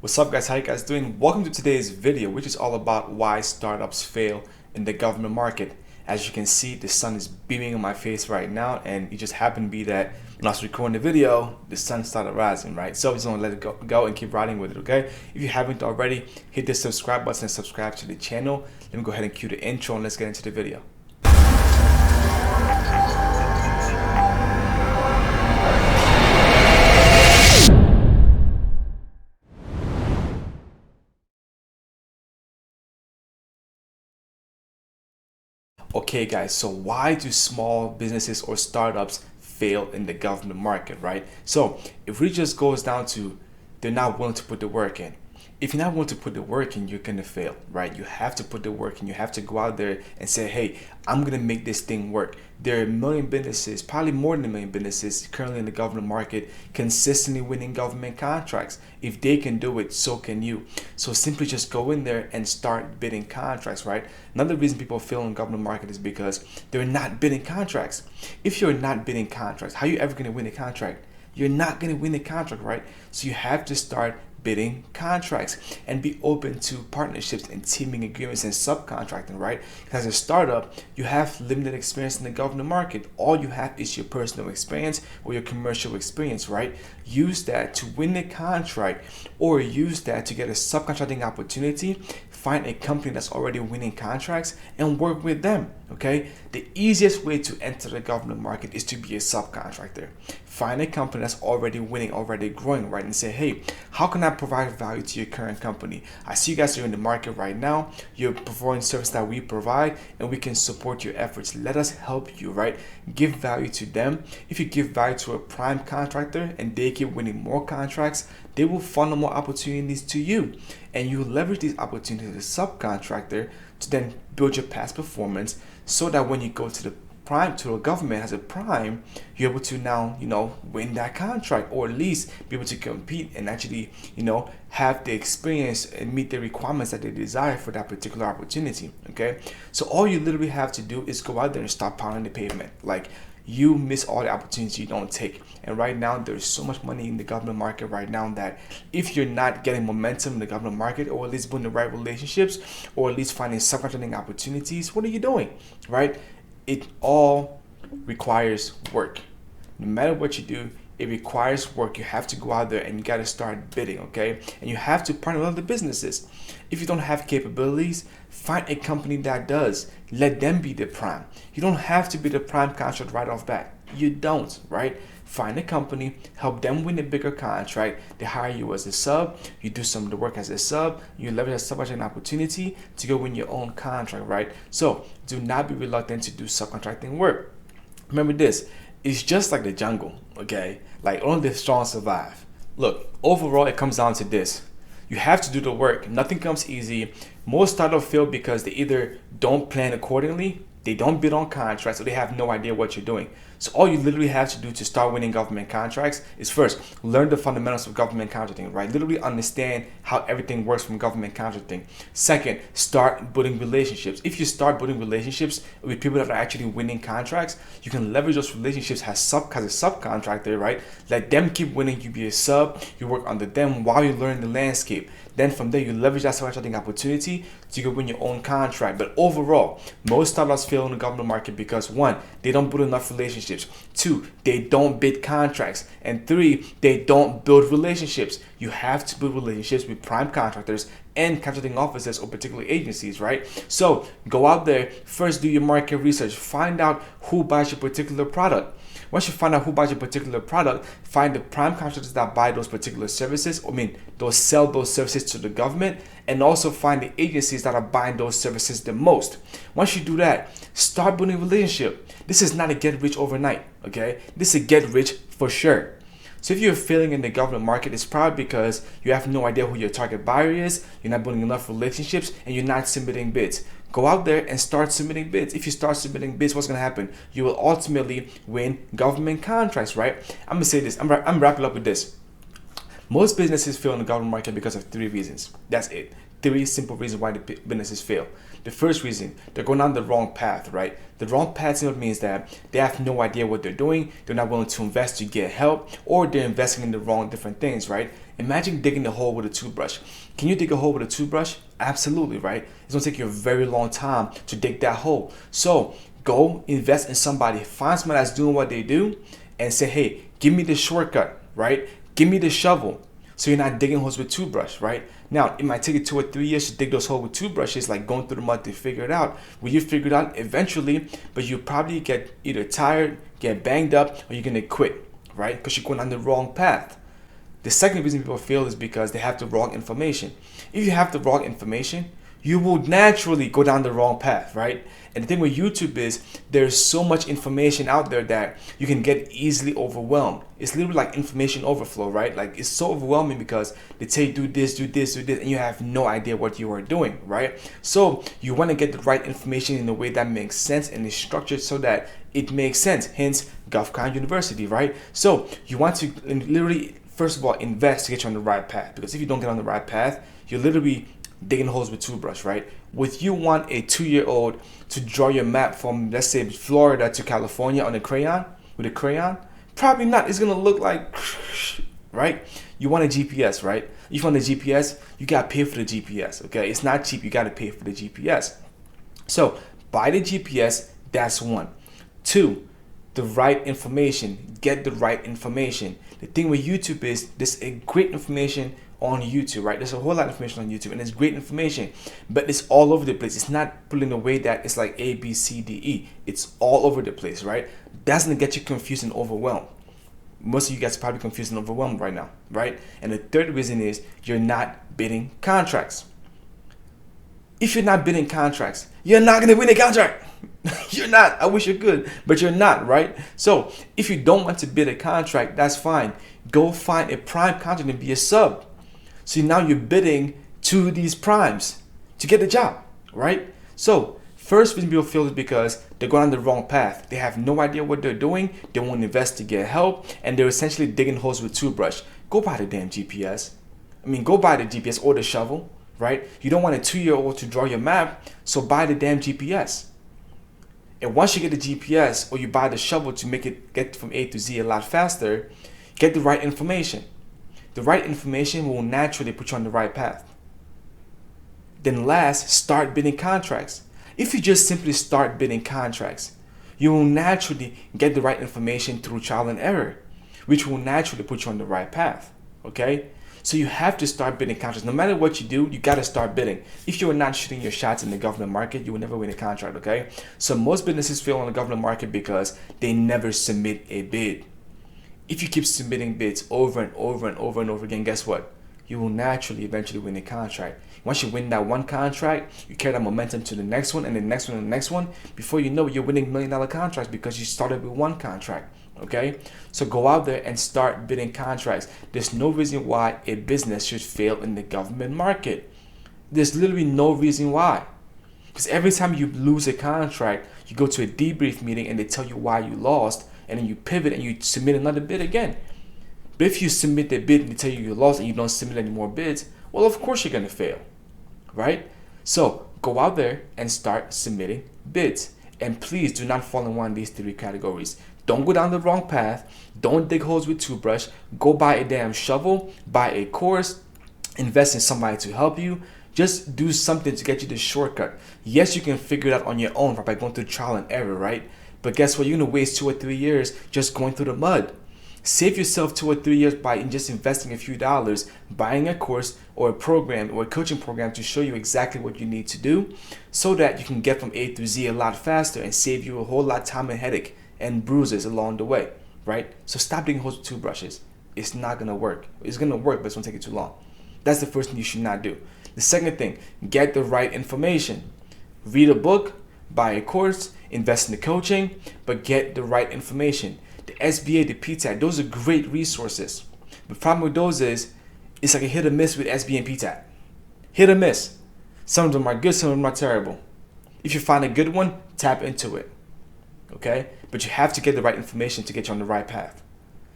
What's up, guys? How you guys doing? Welcome to today's video, which is all about why startups fail in the government market. As you can see, the sun is beaming on my face right now, and it just happened to be that when I was recording the video, the sun started rising, right? So I'm just gonna let it go and keep riding with it, okay? If you haven't already, hit the subscribe button and subscribe to the channel. Let me go ahead and cue the intro and let's get into the video. Okay, guys, so why do small businesses or startups fail in the government market, right? So if it just goes down to they're not willing to put the work in. If you're not willing to put the work in, you're gonna fail, right? You have to put the work in. You have to go out there and say, hey, I'm gonna make this thing work. There are a million businesses, probably more than a million businesses currently in the government market, consistently winning government contracts. If they can do it, so can you. So simply just go in there and start bidding contracts, right? Another reason people fail in the government market is because they're not bidding contracts. If you're not bidding contracts, how are you ever gonna win a contract? You're not gonna win the contract, right? So you have to start bidding contracts and be open to partnerships and teaming agreements and subcontracting, right? As a startup, you have limited experience in the government market. All you have is your personal experience or your commercial experience, right? Use that to win the contract or use that to get a subcontracting opportunity. Find a company that's already winning contracts and work with them, okay? The easiest way to enter the government market is to be a subcontractor. Find a company that's already winning, already growing, right? And say, hey, how can I provide value to your current company? I see you guys are in the market right now. You're providing service that we provide and we can support your efforts. Let us help you, right? Give value to them. If you give value to a prime contractor and they keep winning more contracts, they will funnel more opportunities to you. And you leverage these opportunities as a subcontractor to then build your past performance so that when you go to the prime, to a government as a prime, you're able to now, win that contract or at least be able to compete and actually, have the experience and meet the requirements that they desire for that particular opportunity, okay? So all you literally have to do is go out there and start pounding the pavement. Like, you miss all the opportunities you don't take. And right now, there's so much money in the government market right now that if you're not getting momentum in the government market or at least building the right relationships or at least finding subcontracting opportunities, what are you doing, right? It all requires work. No matter what you do, it requires work. You have to go out there and you got to start bidding, okay? And you have to partner with other businesses. If you don't have capabilities, find a company that does. Let them be the prime. You don't have to be the prime contract right off bat. You don't, right? Find a company, help them win a bigger contract. They hire you as a sub. You do some of the work as a sub. You leverage a subcontracting opportunity to go win your own contract, right? So do not be reluctant to do subcontracting work. Remember this, it's just like the jungle, okay? Like only the strong survive. Look, overall, it comes down to this. You have to do the work. Nothing comes easy. Most startups fail because they either don't plan accordingly, they don't bid on contracts, or they have no idea what you're doing. So all you literally have to do to start winning government contracts is first, learn the fundamentals of government contracting, right? Literally understand how everything works from government contracting. Second, start building relationships. If you start building relationships with people that are actually winning contracts, you can leverage those relationships as a subcontractor, right? Let them keep winning, you be a sub, you work under them while you learn the landscape. Then from there, you leverage that subcontracting opportunity to go win your own contract. But overall, most startups fail in the government market because one, they don't build enough relationships. Two, they don't bid contracts. And three, they don't build relationships. You have to build relationships with prime contractors and contracting offices or particular agencies, right? So go out there, first do your market research, find out who buys your particular product. Once you find out who buys your particular product, find the prime contractors that buy those particular services, those sell those services to the government, and also find the agencies that are buying those services the most. Once you do that, start building a relationship. This is not a get rich overnight, okay? This is a get rich for sure. So if you're failing in the government market, it's probably because you have no idea who your target buyer is, you're not building enough relationships, and you're not submitting bids. Go out there and start submitting bids. If you start submitting bids, what's going to happen? You will ultimately win government contracts, right? I'm going to say this. I'm wrapping up with this. Most businesses fail in the government market because of three reasons. That's it. Three simple reasons why the businesses fail. The first reason, they're going down the wrong path, right? The wrong path simply means that they have no idea what they're doing. They're not willing to invest to get help, or they're investing in the wrong different things, right? Imagine digging a hole with a toothbrush. Can you dig a hole with a toothbrush? Absolutely, right? It's gonna take you a very long time to dig that hole. So go invest in somebody, find somebody that's doing what they do, and say, hey, give me the shortcut, right? Give me the shovel. So you're not digging holes with toothbrush, right? Now, it might take you 2 or 3 years to dig those holes with toothbrushes, like going through the mud to figure it out. Will you figure it out eventually? But you probably get either tired, get banged up, or you're gonna quit, right? Because you're going on the wrong path. The second reason people fail is because they have the wrong information. If you have the wrong information, you will naturally go down the wrong path, right? And the thing with YouTube is there's so much information out there that you can get easily overwhelmed. It's literally like information overflow, right? Like it's so overwhelming because they tell you do this, do this, do this, and you have no idea what you are doing, right? So you want to get the right information in a way that makes sense and is structured so that it makes sense. Hence, GovCon University, right? So you want to literally, first of all, invest to get you on the right path. Because if you don't get on the right path, you're literally digging holes with toothbrush, right? With you want a 2-year-old to draw your map from, let's say, Florida to California on a crayon, with a crayon? Probably not. It's gonna look like, right? You want a GPS, right? If you want a GPS, you gotta pay for the GPS, okay? It's not cheap, you gotta pay for the GPS. So buy the GPS, that's one. Two, the right information. Get the right information. The thing with YouTube is there's a great information on YouTube, right? There's a whole lot of information on YouTube and it's great information, but it's all over the place. It's not put in a way that it's like A, B, C, D, E. It's all over the place, right? That's gonna get you confused and overwhelmed. Most of you guys are probably confused and overwhelmed right now, right? And the third reason is you're not bidding contracts. If you're not bidding contracts, you're not gonna win a contract. You're not. I wish you could, but you're not, right? So if you don't want to bid a contract, that's fine. Go find a prime contract and be a sub. So now you're bidding to these primes to get the job, right? So first reason people fail is because they're going on the wrong path. They have no idea what they're doing. They won't invest to get help, and they're essentially digging holes with toothbrush. Go buy the damn GPS. Go buy the GPS or the shovel, right? You don't want a 2-year-old to draw your map, so buy the damn GPS. And once you get the GPS or you buy the shovel to make it get from A to Z a lot faster, get the right information. The right information will naturally put you on the right path. Then last, start bidding contracts. If you just simply start bidding contracts, you will naturally get the right information through trial and error, which will naturally put you on the right path, okay? So you have to start bidding contracts. No matter what you do, you got to start bidding. If you are not shooting your shots in the government market, you will never win a contract, okay? So most businesses fail on the government market because they never submit a bid. If you keep submitting bids over and over and over and over again, guess what? You will naturally eventually win a contract. Once you win that one contract, you carry that momentum to the next one and the next one and the next one. Before you know it, you're winning $1 million contracts because you started with one contract. Okay? So go out there and start bidding contracts. There's no reason why a business should fail in the government market. There's literally no reason why. Because every time you lose a contract, you go to a debrief meeting and they tell you why you lost, and then you pivot and you submit another bid again. But if you submit the bid and they tell you lost and you don't submit any more bids, well, of course you're going to fail, right? So go out there and start submitting bids. And please do not fall in one of these 3 categories. Don't go down the wrong path. Don't dig holes with toothbrush. Go buy a damn shovel, buy a course, invest in somebody to help you. Just do something to get you the shortcut. Yes, you can figure it out on your own by going through trial and error, right? But guess what? You're going to waste 2 or 3 years just going through the mud. Save yourself 2 or 3 years by just investing a few dollars, buying a course or a program or a coaching program to show you exactly what you need to do so that you can get from A to Z a lot faster and save you a whole lot of time and headache and bruises along the way, right? So stop digging holes with toothbrushes. It's not going to work. It's going to work, but it's going to take you too long. That's the first thing you should not do. The second thing, get the right information. Read a book, buy a course, invest in the coaching, but get the right information. The SBA, the PTAC, those are great resources. The problem with those is it's like a hit or miss with SBA and PTAC. Hit or miss. Some of them are good, some of them are terrible. If you find a good one, tap into it. Okay? But you have to get the right information to get you on the right path.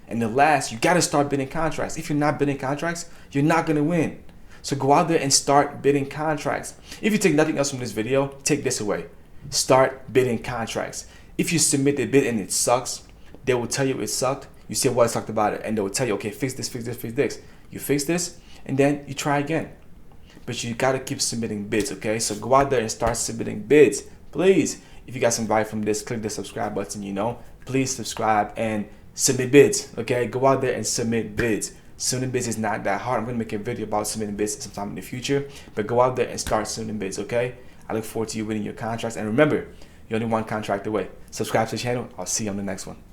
And the last, you got to start bidding contracts. If you're not bidding contracts, you're not going to win. So go out there and start bidding contracts. If you take nothing else from this video, take this away. Start bidding contracts. If you submit a bid and it sucks, they will tell you it sucked. You say, what sucked about it? And they will tell you, okay, fix this, fix this, fix this. you fix this, and then you try again. But you gotta keep submitting bids, okay? So go out there and start submitting bids. Please, if you got some value from this, click the subscribe button, Please subscribe and submit bids, okay? Go out there and submit bids. Submitting bids is not that hard. I'm gonna make a video about submitting bids sometime in the future, but go out there and start submitting bids, okay? I look forward to you winning your contracts. And remember, you're only one contract away. Subscribe to the channel. I'll see you on the next one.